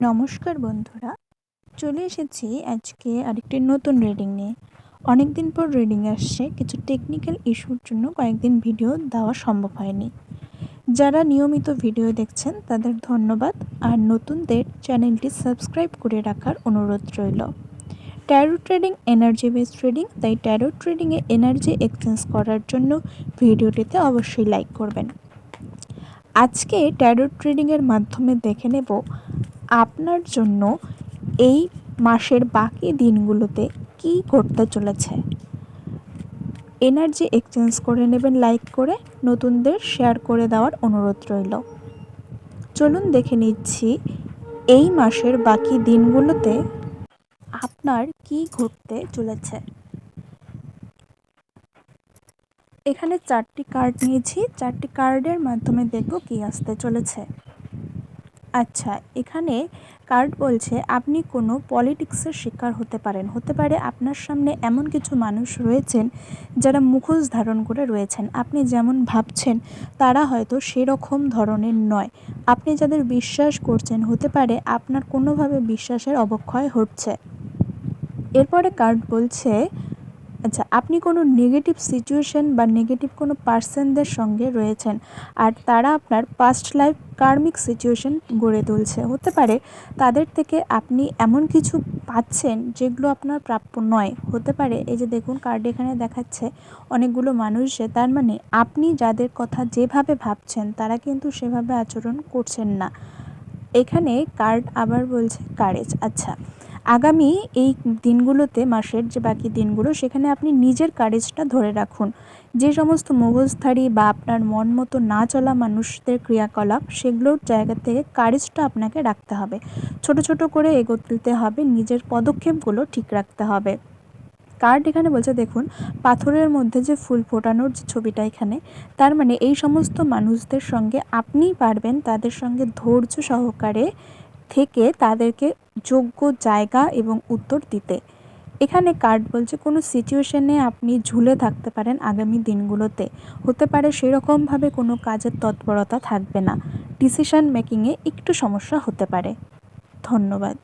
নমস্কার বন্ধুরা, চলে এসেছি আজকে আরেকটি নতুন রিডিং নিয়ে। অনেক দিন পর রিডিং আসছে, কিছু টেকনিক্যাল ইস্যুর জন্য কয়েকদিন ভিডিও দেওয়া সম্ভব হয়নি। যারা নিয়মিত ভিডিও দেখছেন তাদের ধন্যবাদ, আর নতুনদের চ্যানেলটি সাবস্ক্রাইব করে রাখার অনুরোধ রইল। Taro trading energy based trading, তাই ট্যারো ট্রেডিংয়ে এনার্জি এক্সচেঞ্জ করার জন্য ভিডিওটিতে অবশ্যই লাইক করবেন। আজকে ট্যারো ট্রেডিংয়ের মাধ্যমে দেখে নেব আপনার জন্য এই মাসের বাকি দিনগুলোতে কি ঘটতে চলেছে। এনার্জি এক্সচেঞ্জ করে নেবেন লাইক করে, নতুনদের শেয়ার করে দেওয়ার অনুরোধ রইল। চলুন দেখে নিচ্ছি এই মাসের বাকি দিনগুলোতে আপনার কি ঘটতে চলেছে। এখানে 4টি কার্ড নিয়েছি, 4টি কার্ডের মাধ্যমে দেখব কি আসতে চলেছে। আচ্ছা, এখানে কার্ড বলছে আপনি কোনো পলিটিক্সের শিকার হতে পারে আপনার সামনে এমন কিছু মানুষ রয়েছেন যারা মুখোশ ধারণ করে রয়েছেন। আপনি যেমন ভাবছেন তারা হয়তো সেরকম ধরনের নয়। আপনি যাদের বিশ্বাস করছেন হতে পারে আপনার কোনোভাবে বিশ্বাসের অবক্ষয় হচ্ছে। এরপরে কার্ড বলছে আচ্ছা, আপনি কোনো নেগেটিভ সিচুয়েশন বা নেগেটিভ কোনো পার্সনদের সঙ্গে রয়েছেন, আর তারা আপনার পাস্ট লাইফ কার্মিক সিচুয়েশন গড়ে তুলছে। হতে পারে তাদের থেকে আপনি এমন কিছু পাচ্ছেন যেগুলো আপনার প্রাপ্য নয়। হতে পারে এই যে দেখুন কার্ড এখানে দেখাচ্ছে অনেকগুলো মানুষে, তার মানে আপনি যাদের কথা যেভাবে ভাবছেন তারা কিন্তু সেভাবে আচরণ করছেন না। এখানে কার্ড আবার বলছে কারেজ। আচ্ছা, আগামী এই দিনগুলোতে, মাসের যে বাকি দিনগুলো, সেখানে আপনি নিজের কারেজটা ধরে রাখুন। যে সমস্ত মুখোশধারী বা আপনার মন মতো না চলা মানুষদের ক্রিয়াকলাপ, সেগুলোর জায়গা থেকে কারেজটা আপনাকে রাখতে হবে। ছোট ছোট করে এগোতে হবে, নিজের পদক্ষেপগুলো ঠিক রাখতে হবে। কার্ড এখানে বলছে দেখুন পাথরের মধ্যে যে ফুল ফোটানোর যে ছবিটা এখানে, তার মানে এই সমস্ত মানুষদের সঙ্গে আপনিই পারবেন তাদের সঙ্গে ধৈর্য সহকারে থেকে তাদেরকে যোগ্য জায়গা এবং উত্তর দিতে। এখানে কার্ড বলছে কোনো সিচুয়েশনে আপনি ঝুলে থাকতে পারেন আগামী দিনগুলোতে। হতে পারে সেরকমভাবে কোনো কাজের তৎপরতা থাকবে না, ডিসিশন মেকিংয়ে একটু সমস্যা হতে পারে। ধন্যবাদ।